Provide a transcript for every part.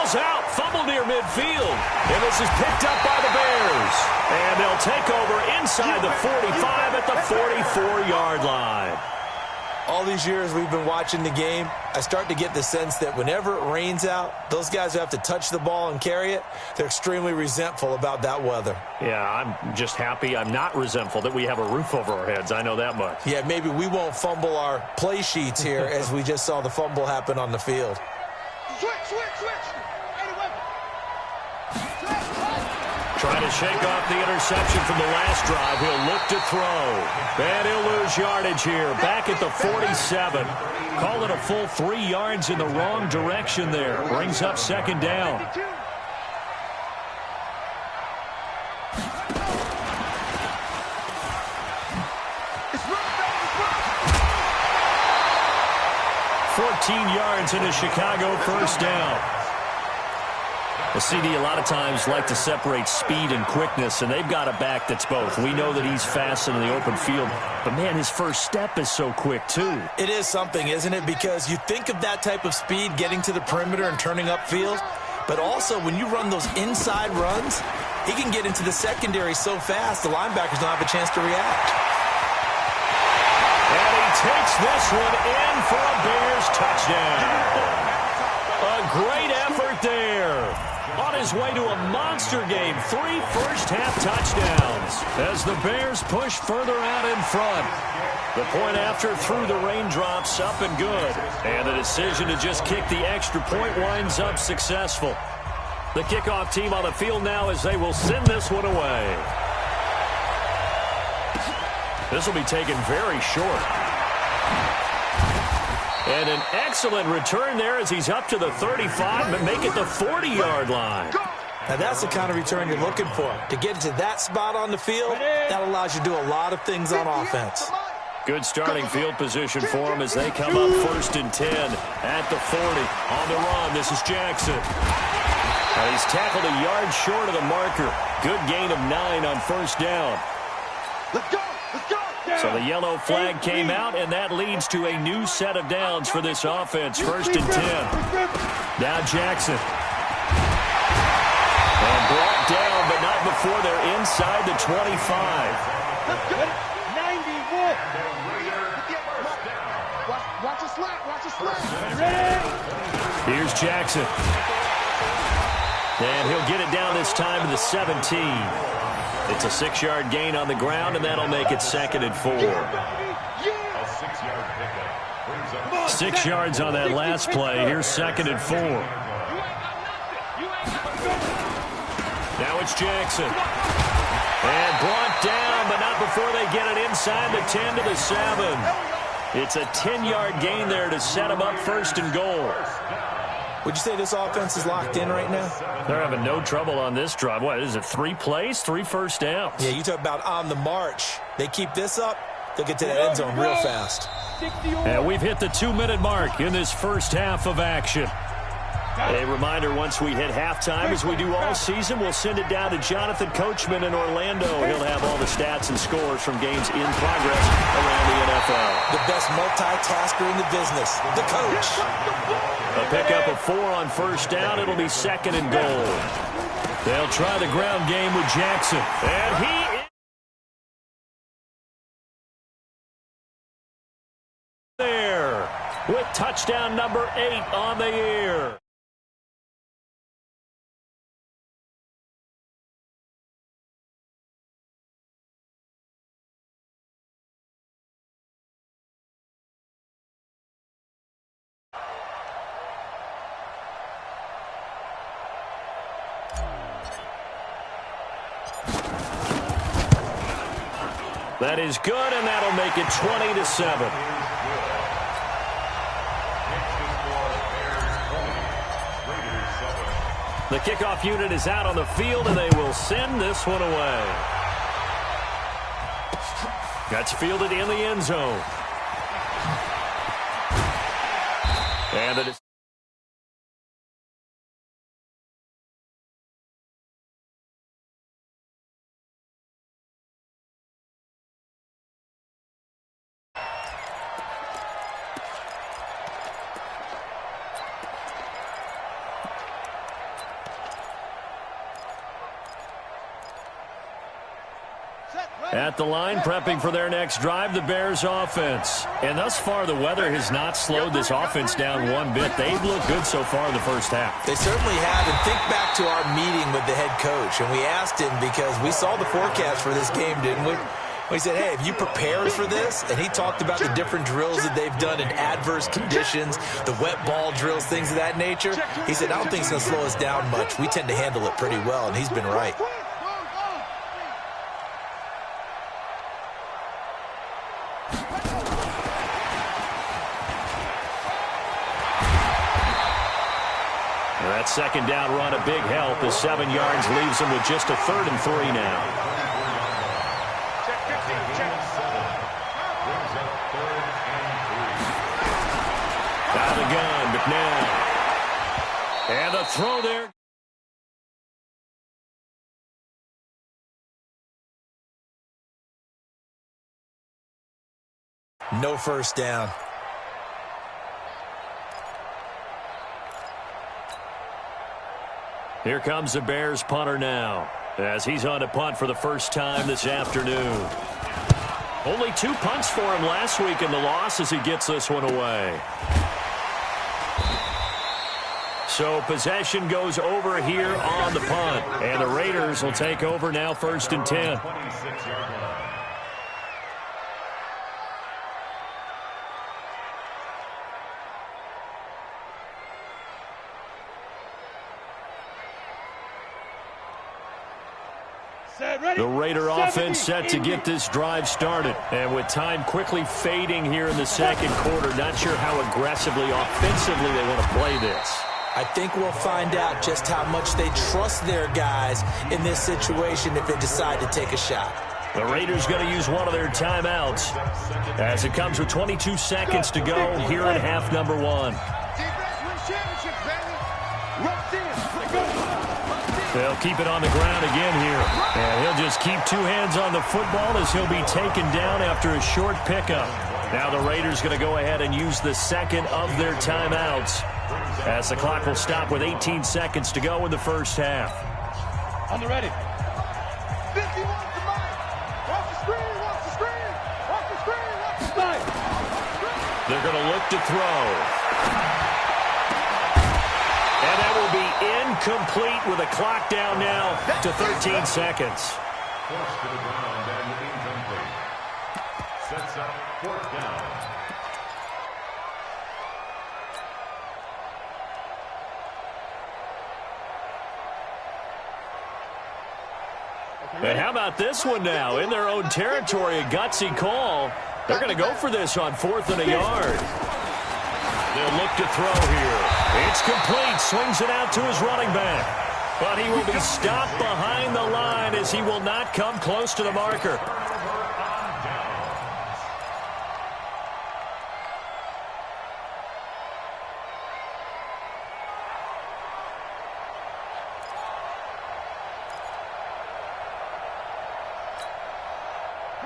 Ball's out. Fumble near midfield. And this is picked up by the Bears. And they'll take over inside the 45 at the 44-yard line. All these years we've been watching the game, I start to get the sense that whenever it rains out, those guys who have to touch the ball and carry it, they're extremely resentful about that weather. Yeah, I'm just happy I'm not resentful that we have a roof over our heads. I know that much. Yeah, maybe we won't fumble our play sheets here as we just saw the fumble happen on the field. Switch. Trying to shake off the interception from the last drive. He'll look to throw. And he'll lose yardage here. Back at the 47. Call it a full 3 yards in the wrong direction there. Brings up second down. "14 yards in a Chicago first down." The CD a lot of times like to separate speed and quickness, and they've got a back that's both. We know that he's fast in the open field, but, man, his first step is so quick, too. It is something, isn't it? Because you think of that type of speed getting to the perimeter and turning upfield, but also when you run those inside runs, he can get into the secondary so fast the linebackers don't have a chance to react. And he takes this one in for a Bears touchdown. A great effort there. On his way to a monster game, 3 first-half touchdowns as the Bears push further out in front. The point after through the raindrops, up and good. And the decision to just kick the extra point winds up successful. The kickoff team on the field now as they will send this one away. This will be taken very short. And an excellent return there as he's up to the 35, but make it the 40-yard line. Now, that's the kind of return you're looking for. To get into that spot on the field, that allows you to do a lot of things on offense. Good starting field position for him as they come up 1st and 10 at the 40. On the run, this is Jackson. And he's tackled a yard short of the marker. Good gain of 9 on first down. Let's go. So the yellow flag came out, and that leads to a new set of downs for this offense. 1st and 10. Now Jackson. And brought down, but not before they're inside the 25. Let's go. 91. Watch a slap. Here's Jackson. And he'll get it down this time to the 17. It's a 6-yard gain on the ground, and that'll make it 2nd and 4. 6 yards on that last play. Here's 2nd and 4. Now it's Jackson. And brought down, but not before they get it inside the 10 to the 7. It's a 10-yard gain there to set them up 1st and goal. Would you say this offense is locked in right now? They're having no trouble on this drive. What is it, 3 plays, 3 first downs? Yeah, you talk about on the march. They keep this up, they'll get to that end zone real fast. And we've hit the 2-minute mark in this first half of action. A reminder, once we hit halftime, as we do all season, we'll send it down to Jonathan Coachman in Orlando. He'll have all the stats and scores from games in progress around the NFL. The best multitasker in the business, the coach. A pickup of 4 on first down. It'll be 2nd and goal. They'll try the ground game with Jackson. And he is there with touchdown number 8 on the year. That is good, and that'll make it 20-7. The kickoff unit is out on the field, and they will send this one away. That's fielded in the end zone. And it is. At the line, prepping for their next drive, the Bears offense. And thus far, the weather has not slowed this offense down one bit. They've looked good so far in the first half. They certainly have. And think back to our meeting with the head coach. And we asked him because we saw the forecast for this game, didn't we? We said, hey, have you prepared for this? And he talked about the different drills that they've done in adverse conditions, the wet ball drills, things of that nature. He said, I don't think it's going to slow us down much. We tend to handle it pretty well, and he's been right. That second down run, a big help. The 7 yards leaves them with just a 3rd and 3 now. Out of the gun, McNabb. And the throw there. No first down. Here comes the Bears punter now, as he's on to punt for the first time this afternoon. Only 2 punts for him last week in the loss as he gets this one away. So possession goes over here on the punt, and the Raiders will take over now 1st and 10. The Raider offense set to get this drive started. And with time quickly fading here in the second quarter, not sure how aggressively, offensively they want to play this. I think we'll find out just how much they trust their guys in this situation if they decide to take a shot. The Raiders going to use one of their timeouts as it comes with 22 seconds to go here in half number 1. They'll keep it on the ground again here. And he'll just keep 2 hands on the football as he'll be taken down after a short pickup. Now the Raiders going to go ahead and use the second of their timeouts as the clock will stop with 18 seconds to go in the first half. On the ready. 51 to Mike. Watch the screen, watch the screen. Watch the screen, watch the screen. They're going to look to throw. And that will be incomplete with a clock down now to 13 seconds. Forced to the ground and incomplete. Sets up 4th down. And how about this one now? In their own territory, a gutsy call. They're going to go for this on 4th and a yard. They'll look to throw here. It's complete. Swings it out to his running back. But he will be stopped behind the line as he will not come close to the marker.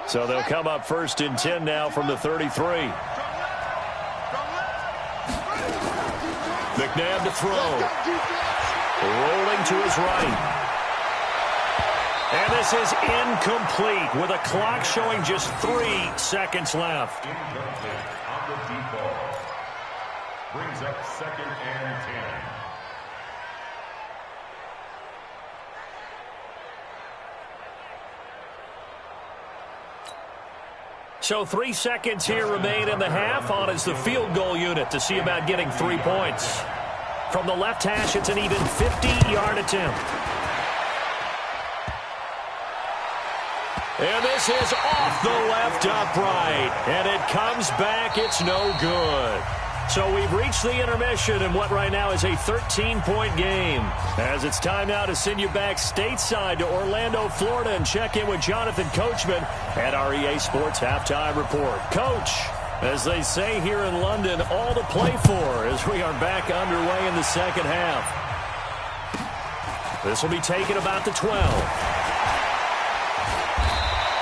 So they'll come up 1st and 10 now from the 33. McNabb to throw. Rolling to his right. And this is incomplete with a clock showing just 3 seconds left. Incomplete on the deep ball. Brings up 2nd and 10. So 3 seconds here remain in the half. On is the field goal unit to see about getting 3 points. From the left hash, it's an even 50-yard attempt. And this is off the left upright. And it comes back. It's no good. So we've reached the intermission in what right now is a 13-point game. As it's time now to send you back stateside to Orlando, Florida, and check in with Jonathan Coachman at our EA Sports Halftime Report. Coach, as they say here in London, all to play for as we are back underway in the second half. This will be taken about the 12.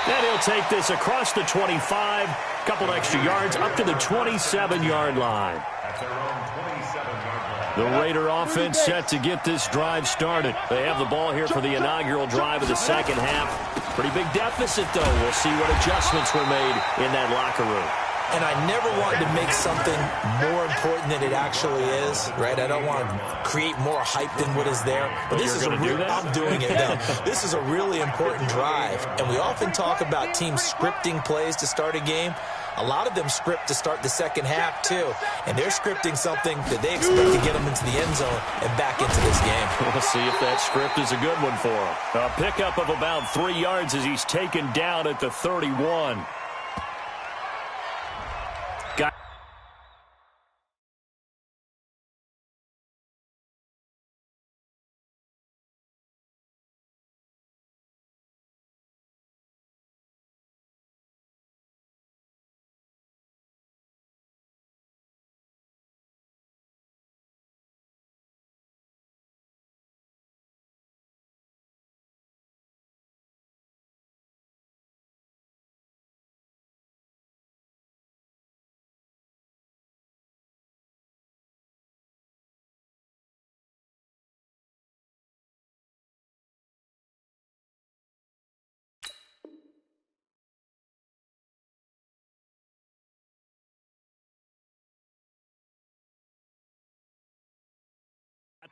And he'll take this across the 25, couple extra yards up to the 27-yard line. At their own 27-yard line. The Raider offense set to get this drive started. They have the ball here for the inaugural drive of the second half. Pretty big deficit, though. We'll see what adjustments were made in that locker room. And I never want to make something more important than it actually is, right? I don't want to create more hype than what is there. But this is I'm doing it now. This is a really important drive. And we often talk about teams scripting plays to start a game. A lot of them script to start the second half, too. And they're scripting something that they expect to get them into the end zone and back into this game. We'll see if that script is a good one for him. A pickup of about 3 yards as he's taken down at the 31.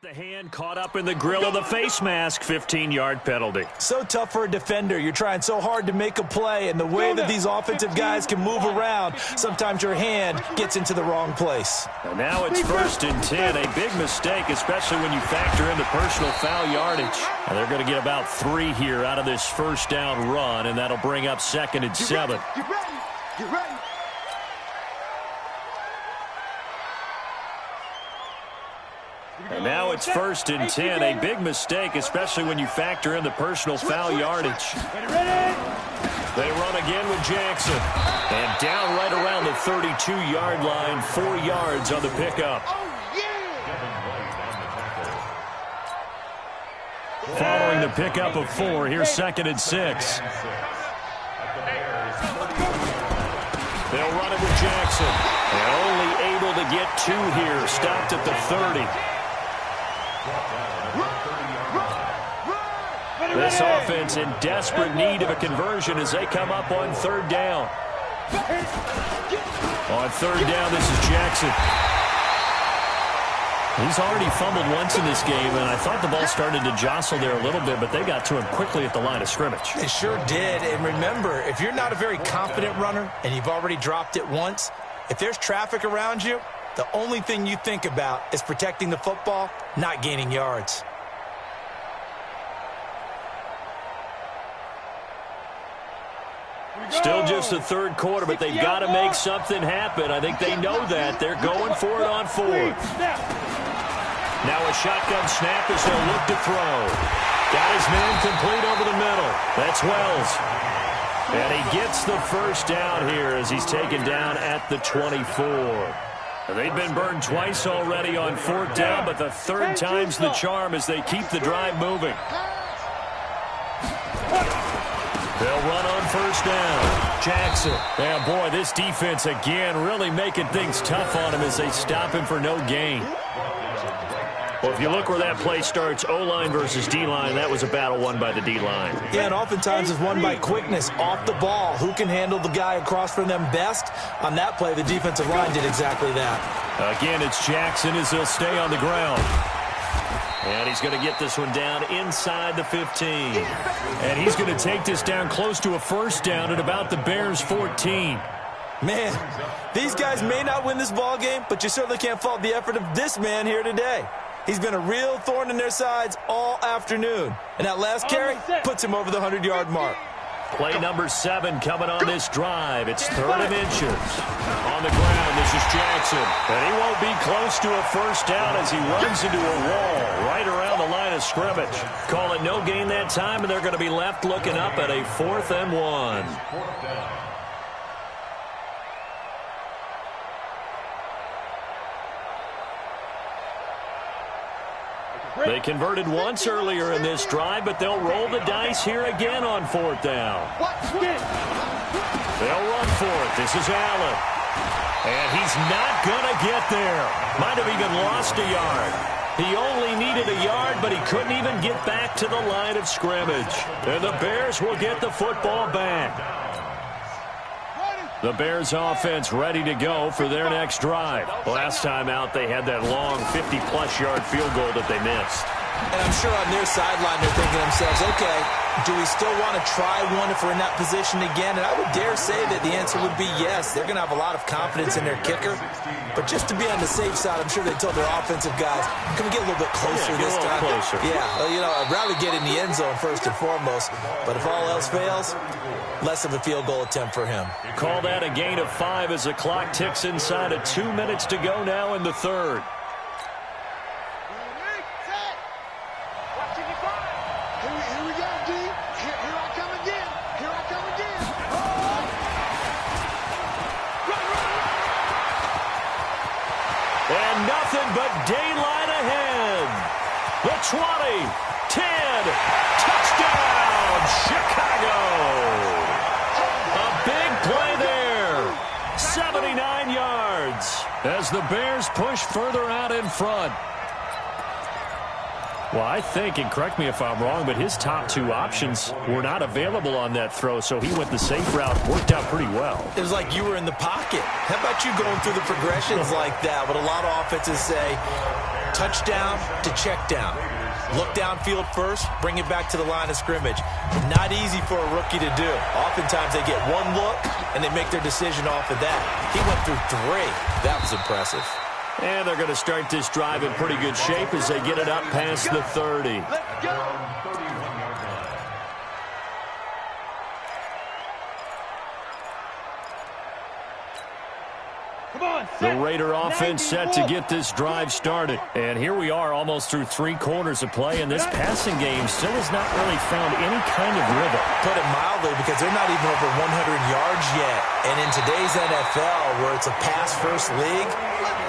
The hand caught up in the grill of the face mask, 15-yard penalty. So tough for a defender. You're trying so hard to make a play, and the way that these offensive guys can move around, sometimes your hand gets into the wrong place. And now it's 1st and 10, a big mistake, especially when you factor in the personal foul yardage. And they're going to get about 3 here out of this first down run, and that'll bring up 2nd and 7. Get ready. Get ready. And now it's 1st and 10, a big mistake, especially when you factor in the personal foul yardage. They run again with Jackson. And down right around the 32-yard line, 4 yards on the pickup. Following the pickup of 4, here's 2nd and 6. They'll run it with Jackson. And only able to get 2 here, stopped at the 30. This offense in desperate need of a conversion as they come up on 3rd down. On 3rd down, this is Jackson. He's already fumbled once in this game, and I thought the ball started to jostle there a little bit, but they got to him quickly at the line of scrimmage. They sure did. And remember, if you're not a very confident runner and you've already dropped it once, if there's traffic around you, the only thing you think about is protecting the football, not gaining yards. Still just the 3rd quarter, but they've got to make something happen. I think they know that. They're going for it on 4th. Now a shotgun snap as they'll look to throw. Got his man complete over the middle. That's Wells. And he gets the first down here as he's taken down at the 24. They've been burned twice already on 4th down, but the 3rd time's the charm as they keep the drive moving. They'll run on 1st down. Jackson. And boy, this defense again really making things tough on him as they stop him for no gain. Well, if you look where that play starts, O-line versus D-line, that was a battle won by the D-line. Yeah, and oftentimes it's won by quickness off the ball. Who can handle the guy across from them best? On that play, the defensive line did exactly that. Again, it's Jackson as he'll stay on the ground. And he's going to get this one down inside the 15. And he's going to take this down close to a 1st down at about the Bears' 14. Man, these guys may not win this ball game, but you certainly can't fault the effort of this man here today. He's been a real thorn in their sides all afternoon. And that last carry puts him over the 100-yard mark. Play number 7 coming on this drive. It's 3rd and inches. On the ground, this is Jackson. And he won't be close to a 1st down as he runs into a wall right around the line of scrimmage. Call it no gain that time, and they're going to be left looking up at a 4th and 1. They converted once earlier in this drive, but they'll roll the dice here again on 4th down. They'll run for it. This is Allen. And he's not going to get there. Might have even lost a yard. He only needed a yard, but he couldn't even get back to the line of scrimmage. And the Bears will get the football back. The Bears offense ready to go for their next drive. Last time out, they had that long 50-plus yard field goal that they missed. And I'm sure on their sideline they're thinking to themselves, okay, do we still want to try one if we're in that position again? And I would dare say that the answer would be yes. They're going to have a lot of confidence in their kicker. But just to be on the safe side, I'm sure they told their offensive guys, can we get a little bit closer this time? Closer. Yeah, well, you know, I'd rather get in the end zone first and foremost. But if all else fails, less of a field goal attempt for him. Call that a gain of 5 as the clock ticks inside of 2 minutes to go now in the third. And nothing but daylight ahead. The 20, 10, touchdown, Chicago. A big play there. 79 yards as the Bears push further out in front. Well, I think, and correct me if I'm wrong, but his top 2 options were not available on that throw, so he went the safe route. Worked out pretty well. It was like you were in the pocket. How about you going through the progressions like that? What a lot of offenses say, touchdown to check down. Look downfield first, bring it back to the line of scrimmage. Not easy for a rookie to do. Oftentimes they get one look, and they make their decision off of that. He went through 3. That was impressive. And they're going to start this drive in pretty good shape as they get it up past the 30. Let's go. The Raider offense set to get this drive started. And here we are almost through 3 quarters of play, and this passing game still has not really found any kind of rhythm. Put it mildly, because they're not even over 100 yards yet. And in today's NFL, where it's a pass-first league,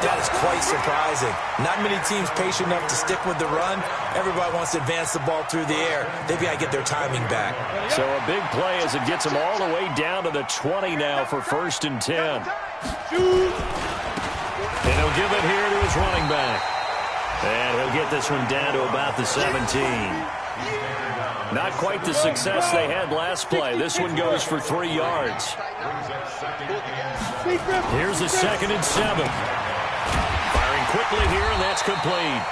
that is quite surprising. Not many teams patient enough to stick with the run. Everybody wants to advance the ball through the air. They've got to get their timing back. So a big play as it gets them all the way down to the 20 now for 1st and 10. And he'll give it here to his running back. And he'll get this one down to about the 17. Not quite the success they had last play. This one goes for 3 yards. Here's a 2nd and 7. Firing quickly here, and that's complete.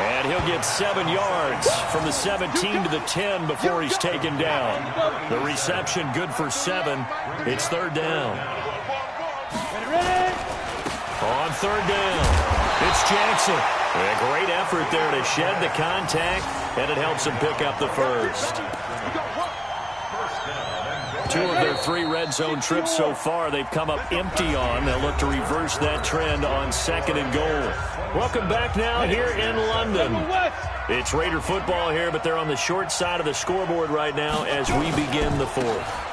And he'll get 7 yards from the 17 to the 10 before he's taken down. The reception good for 7. It's 3rd down. On 3rd down, it's Jackson. A great effort there to shed the contact, and it helps him pick up the first. 2 of their 3 red zone trips so far they've come up empty on. They'll look to reverse that trend on 2nd and goal. Welcome back now here in London. It's Raider football here, but they're on the short side of the scoreboard right now as we begin the 4th.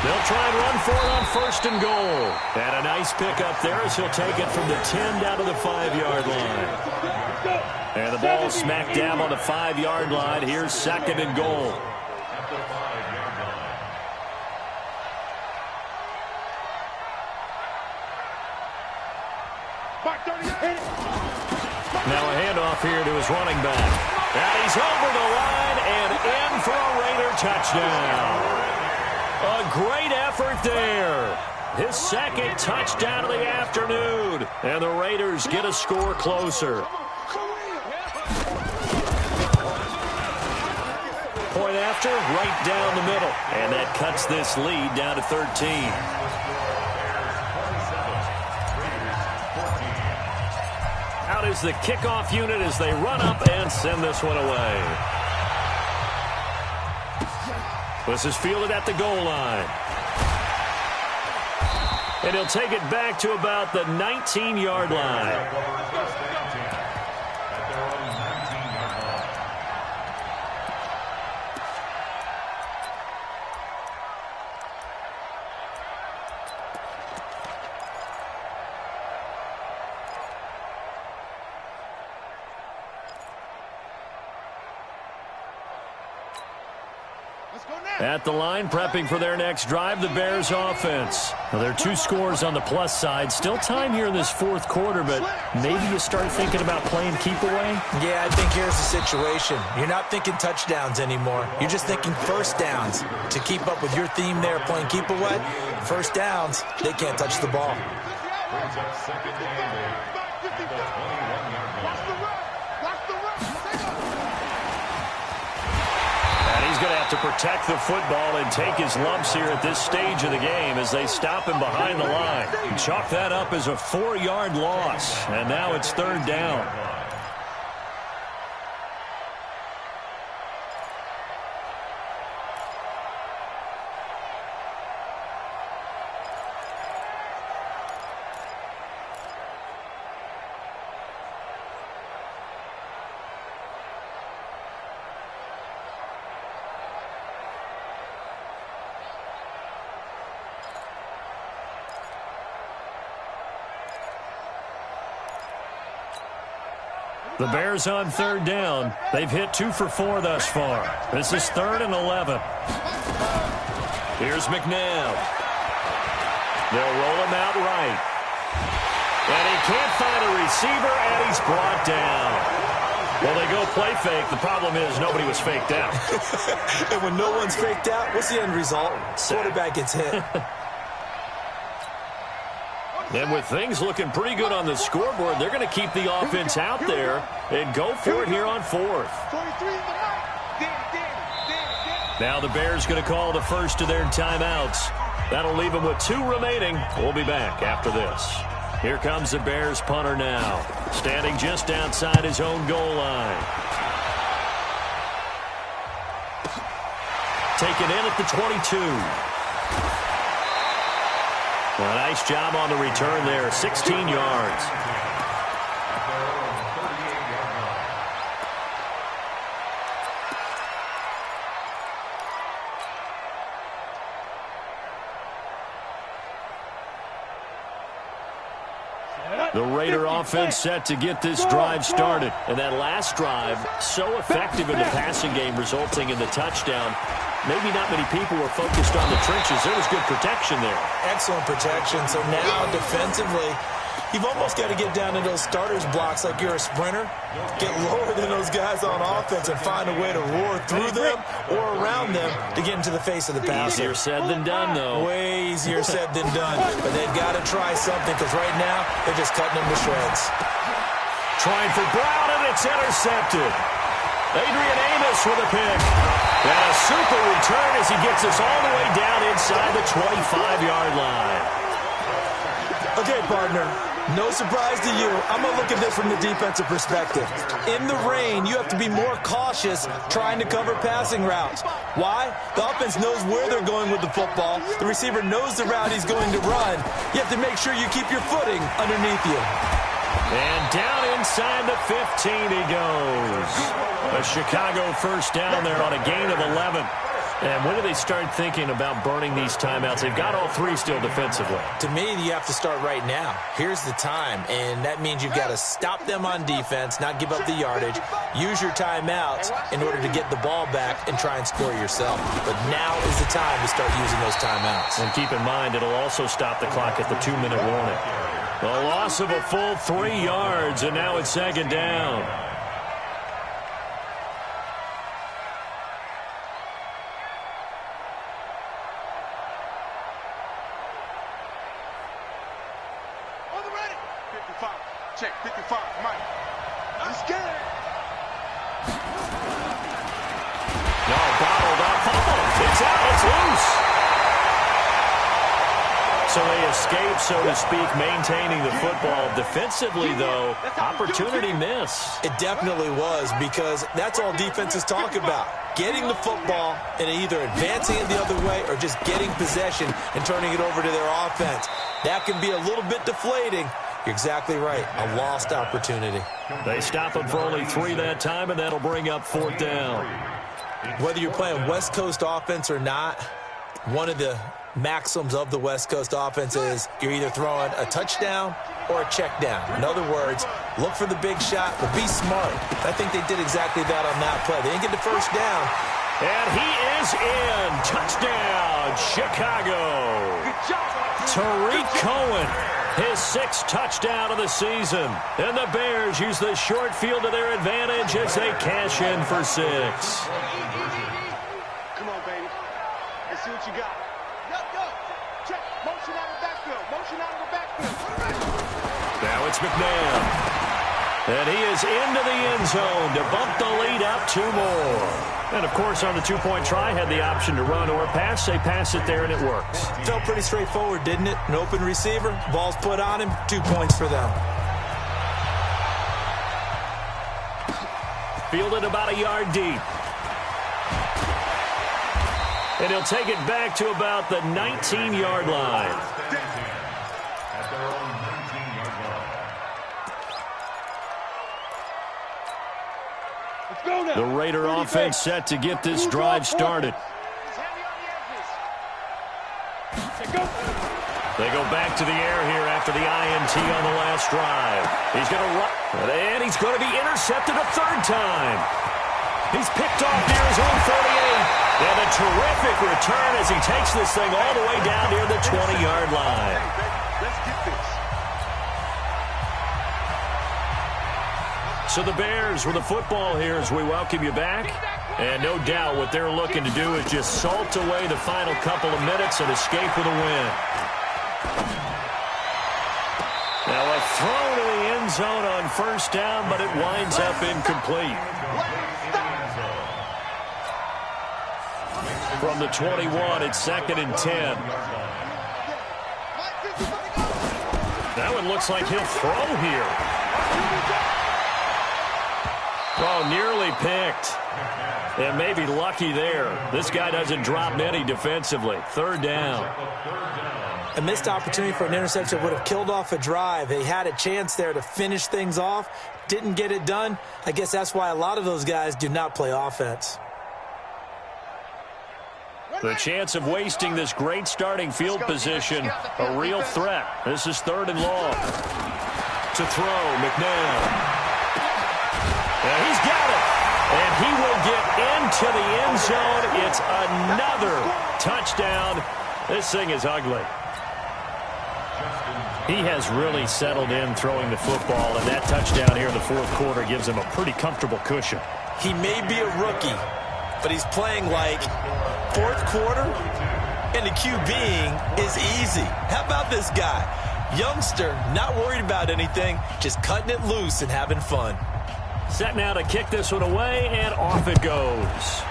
They'll try and run for it on 1st and goal. And a nice pickup there as he'll take it from the 10 down to the 5-yard line. And the ball smacked down on the 5-yard line. Here's 2nd and goal. Now a handoff here to his running back. And he's over the line and in for a Raider touchdown. A great effort there. His 2nd touchdown of the afternoon. And the Raiders get a score closer. Point after, right down the middle. And that cuts this lead down to 13. Out is the kickoff unit as they run up and send this one away. This is fielded at the goal line. And he'll take it back to about the 19-yard line. At the line, prepping for their next drive, the Bears offense. Well, there are 2 scores on the plus side. Still time here in this fourth quarter, but maybe you start thinking about playing keep away? Yeah, I think here's the situation. You're not thinking touchdowns anymore. You're just thinking first downs. To keep up with your theme there, playing keep away, first downs, they can't touch the ball. Brings up second and 8 at the 21-yard line. And he's going to have to protect the football and take his lumps here at this stage of the game as they stop him behind the line. Chalk that up as a 4-yard loss, and now it's third down. The Bears on third down. They've hit 2 for 4 thus far. This is 3rd and 11. Here's McNabb. They'll roll him out right. And he can't find a receiver, and he's brought down. Well, they go play fake. The problem is nobody was faked out. And when no one's faked out, what's the end result? Quarterback gets hit. And with things looking pretty good on the scoreboard, they're going to keep the offense out there and go for it here on 4th. Now the Bears going to call the first of their timeouts. That'll leave them with 2 remaining. We'll be back after this. Here comes the Bears punter now, standing just outside his own goal line. Taken in at the 22. A nice job on the return there, 16 yards. The Raider offense set to get this drive started. And that last drive, so effective in the passing game, resulting in the touchdown. Maybe not many people were focused on the trenches. There was good protection there. Excellent protection. So now defensively, you've almost got to get down to those starters blocks like you're a sprinter. Get lower than those guys on offense and find a way to roar through them or around them to get into the face of the passer. Easier said than done, though. Way easier said than done. But they've got to try something because right now they're just cutting them to shreds. Trying for Brown, and it's intercepted. Adrian Amos with a pick. And a super return as he gets us all the way down inside the 25-yard line. Okay, partner, no surprise to you. I'm going to look at this from the defensive perspective. In the rain, you have to be more cautious trying to cover passing routes. Why? The offense knows where they're going with the football. The receiver knows the route he's going to run. You have to make sure you keep your footing underneath you. And down inside the 15 he goes. A Chicago first down there on a gain of 11. And when do they start thinking about burning these timeouts? They've got all 3 still defensively. To me, you have to start right now. Here's the time, and that means you've got to stop them on defense, not give up the yardage, use your timeouts in order to get the ball back and try and score yourself. But now is the time to start using those timeouts. And keep in mind, it'll also stop the clock at the 2-minute warning. A loss of a full 3 yards, and now it's second down. On the ready. 55. Check. 55. Mike. Let's get it. No, bottled up. Oh, it's out. It's loose. So they escape, so to speak, maintaining the football. Defensively, though, opportunity miss. It definitely was, because that's all defenses talk about. Getting the football and either advancing it the other way or just getting possession and turning it over to their offense. That can be a little bit deflating. You're exactly right. A lost opportunity. They stop them for only 3 that time, and that'll bring up 4th down. Whether you're playing West Coast offense or not, one of the maxims of the West Coast offense is you're either throwing a touchdown or a check down. In other words, look for the big shot, but be smart. I think they did exactly that on that play. They didn't get the first down, And he is in. Touchdown, Chicago. Good job. Tariq Cohen, his 6th touchdown of the season. And the Bears use the short field to their advantage as they cash in for 6. Come on, baby. Let's see what you got. Go. Check. Motion out of the backfield. Motion out of the backfield. Now it's McNabb. And he is into the end zone to bump the lead up 2 more. And, of course, on the 2-point try, had the option to run or pass. They pass it there, and it works. Felt pretty straightforward, didn't it? An open receiver, ball's put on him, 2 points for them. Fielded about a yard deep. And he'll take it back to about the 19-yard line. At their own 19-yard line. Let's go now. The Raider offense set to get this drive started. He's heavy on the edges. Go. They go back to the air here after the INT on the last drive. He's going to run, and he's going to be intercepted a 3rd time. He's picked off near his own 48. And a terrific return as he takes this thing all the way down near the 20-yard line. Let's get this. So the Bears with the football here as we welcome you back. And no doubt what they're looking to do is just salt away the final couple of minutes and escape with a win. Now a throw to the end zone on 1st down, but it winds up incomplete. From the 21, it's 2nd and 10. That one looks like he'll throw here. Oh, nearly picked. And maybe lucky there. This guy doesn't drop many defensively. 3rd down. A missed opportunity for an interception would have killed off a drive. They had a chance there to finish things off. Didn't get it done. I guess that's why a lot of those guys do not play offense. The chance of wasting this great starting field position, a real threat. This is 3rd and long. To throw, McNabb. And he's got it. And he will get into the end zone. It's another touchdown. This thing is ugly. He has really settled in throwing the football, and that touchdown here in the 4th quarter gives him a pretty comfortable cushion. He may be a rookie, but he's playing like 4th quarter, and the QBing is easy. How about this guy? Youngster, not worried about anything, just cutting it loose and having fun. Set now to kick this one away, and off it goes.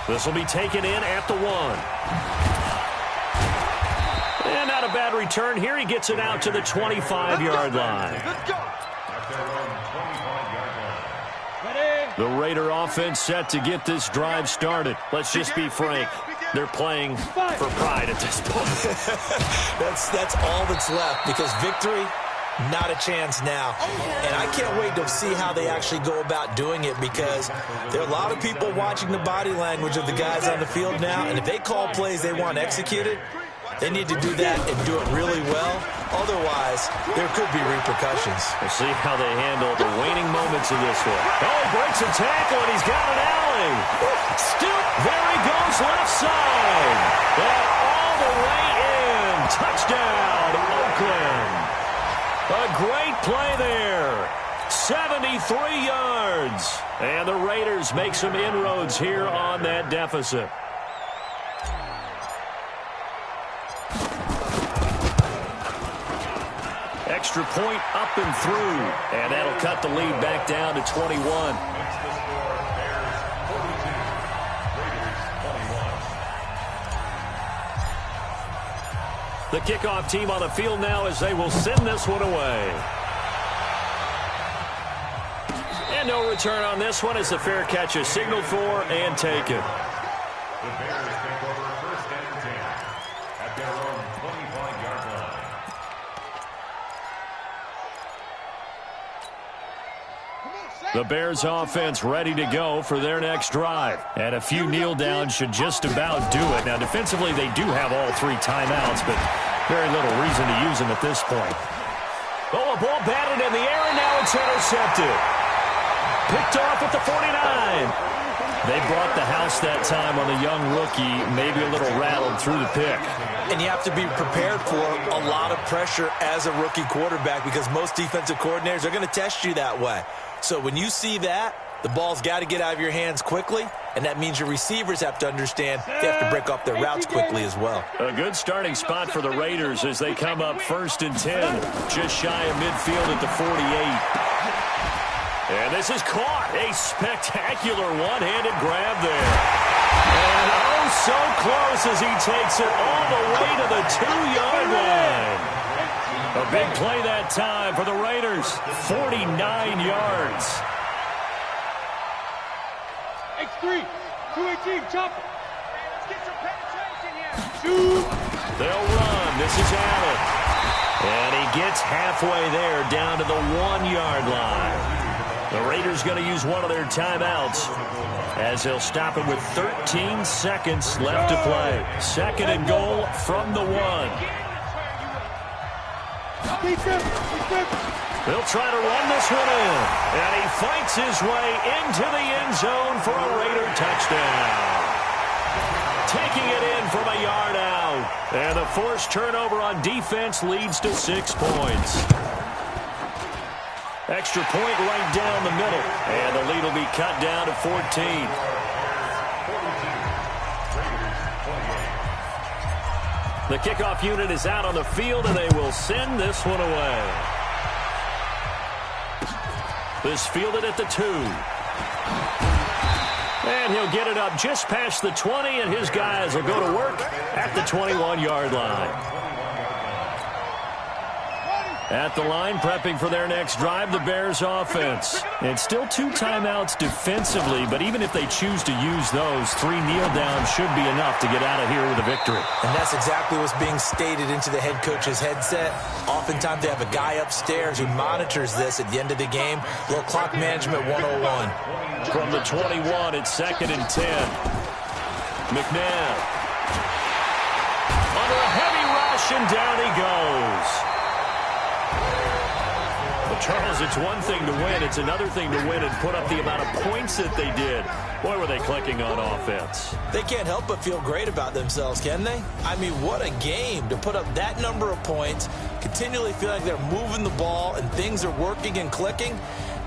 This will be taken in at the 1. And not a bad return here. He gets it out to the 25-yard line. Let's go. The Raider offense set to get this drive started. Let's just be frank. They're playing for pride at this point. That's all that's left, because victory, not a chance now. And I can't wait to see how they actually go about doing it, because there are a lot of people watching the body language of the guys on the field now, and if they call plays they want executed, they need to do that and do it really well. Otherwise, there could be repercussions. We'll see how they handle the waning moments of this one. Oh, he breaks a tackle, and he's got an alley. Still, there he goes left side. And all the way in. Touchdown, Oakland. A great play there. 73 yards. And the Raiders make some inroads here on that deficit. Extra point up and through. And that'll cut the lead back down to 21. The kickoff team on the field now as they will send this one away. And no return on this one as the fair catch is signaled for and taken. The Bears take over 1st and 10 at their own 25-yard line. The Bears offense ready to go for their next drive. And a few kneel downs should just about do it. Now, defensively, they do have all 3 timeouts, but very little reason to use them at this point. Oh, a ball batted in the air, and now it's intercepted. Picked off at the 49. They brought the house that time on the young rookie, maybe a little rattled through the pick. And you have to be prepared for a lot of pressure as a rookie quarterback because most defensive coordinators are going to test you that way. So when you see that, the ball's got to get out of your hands quickly, and that means your receivers have to understand they have to break off their routes quickly as well. A good starting spot for the Raiders as they come up 1st and 10, just shy of midfield at the 48. And this is caught. A spectacular one-handed grab there. And oh, so close as he takes it all the way to the 2-yard line. A big play that time for the Raiders. 49 yards. X3, 218, chop it. Let's get some penetration here. Shoot. They'll run. This is Allen. And he gets halfway there down to the 1-yard line. The Raiders going to use one of their timeouts as they'll stop it with 13 seconds left to play. 2nd and goal from the 1. They'll try to run this one in. And he fights his way into the end zone for a Raider touchdown. Taking it in from a yard out. And the forced turnover on defense leads to 6 points. Extra point right down the middle. And the lead will be cut down to 14. The kickoff unit is out on the field, and they will send this one away. This fielded at the 2. And he'll get it up just past the 20, and his guys will go to work at the 21-yard line. At the line, prepping for their next drive, the Bears offense. It's still 2 timeouts defensively, but even if they choose to use those, 3 kneel downs should be enough to get out of here with a victory. And that's exactly what's being stated into the head coach's headset. Oftentimes they have a guy upstairs who monitors this at the end of the game. Little clock management 101. From the 21, it's 2nd and 10. McNabb. Under a heavy rush, and down he goes. Charles, it's one thing to win. It's another thing to win and put up the amount of points that they did. Boy, were they clicking on offense. They can't help but feel great about themselves, can they? I mean, what a game to put up that number of points, continually feel like they're moving the ball and things are working and clicking.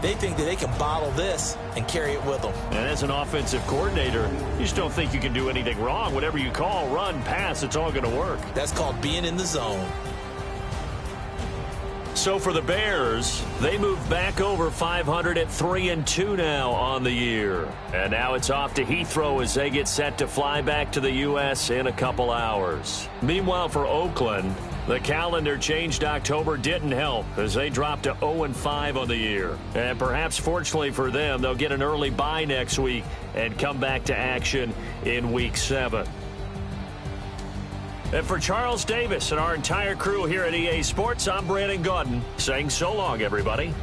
They think that they can bottle this and carry it with them. And as an offensive coordinator, you just don't think you can do anything wrong. Whatever you call, run, pass, it's all going to work. That's called being in the zone. So for the Bears, they move back over 500 at 3-2 now on the year. And now it's off to Heathrow as they get set to fly back to the U.S. in a couple hours. Meanwhile, for Oakland, the calendar changed October didn't help as they dropped to 0-5 on the year. And perhaps fortunately for them, they'll get an early bye next week and come back to action in Week 7. And for Charles Davis and our entire crew here at EA Sports, I'm Brandon Gaudin saying so long, everybody.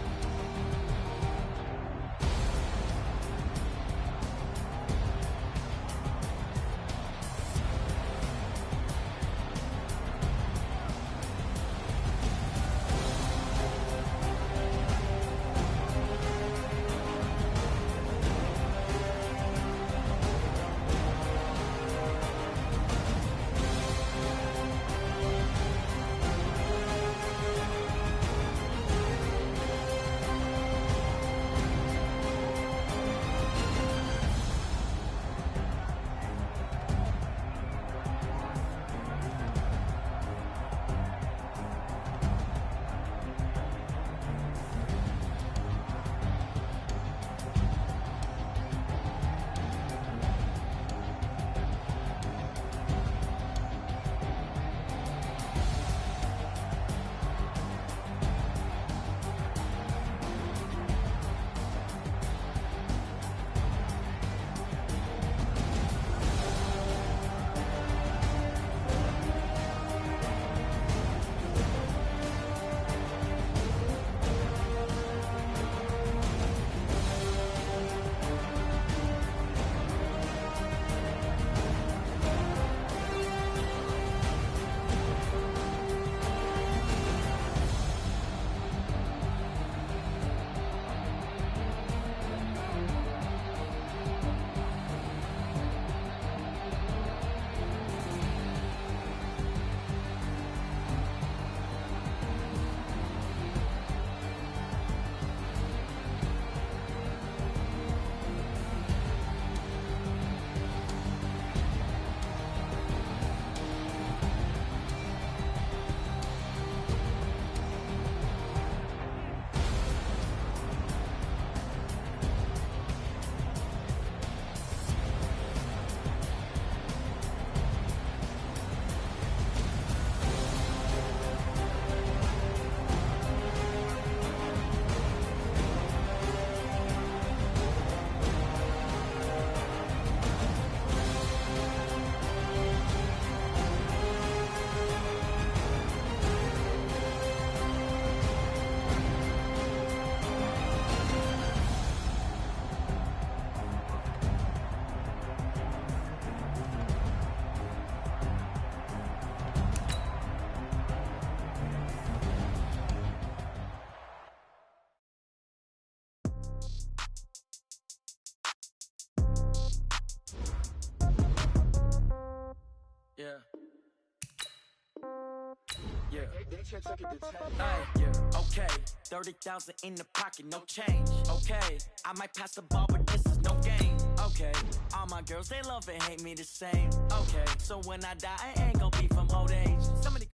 Yeah, okay. 30,000 in the pocket, no change. Okay, I might pass the ball, but this is no game. Okay, all my girls, they love and hate me the same. Okay, so when I die, I ain't gonna be from old age. Somebody